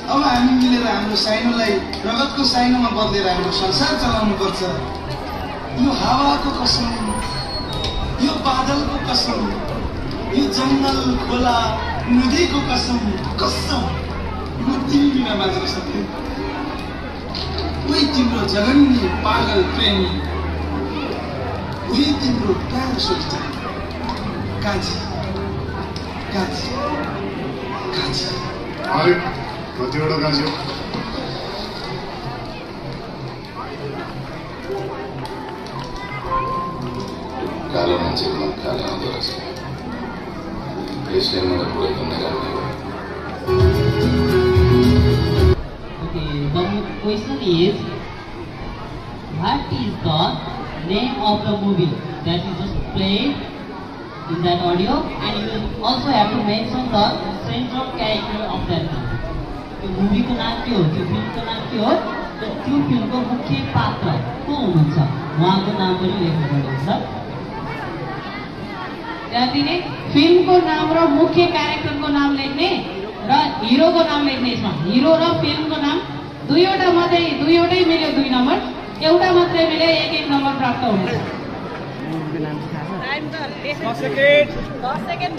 अब हामी मिलेर हाम्रो साइनोलाई रगतको साइनोमा बदलेर हाम्रो संसार चलाउनु पर्छ। यो हावाको कसम, यो बादलको कसम, यो जङ्गल खोला नदीको कसम, कसम म तिमी बिना बाँच्न सक्दिन। उही तिम्रो जगन्य पागल प्रेमी, उही तिम्रो प्यारो सोच्दा काजी काजी काजी। अरे कतिवटा काजी हो? कालो मान्छेको मन कालो हुँदो रहेछ, यसले मलाई पुरै भन्ने गर्ने भयो। Okay, the question is, what is the name of the movie that you just played in that audio, and you will also have to mention the central character of that movie. The movie को नाम के हो, त्यो film को नाम के हो, त्यो फिल्म को मुख्य पात्र को हुनुहुन्छ, उहाँको नाम पनि लेख्नु पर्छ। त्यहाँदेखि फिल्म को नाम र मुख्य क्यारेक्टर को नाम लेख्ने र हिरो को नाम लेख्ने। यसमा हिरो र फिल्म को नाम दुईवटा मिल्यो 2 नम्बर, एउटा मात्रै मिले 1-1 नम्बर प्राप्त हुन्छ। 10 सेकेन्ड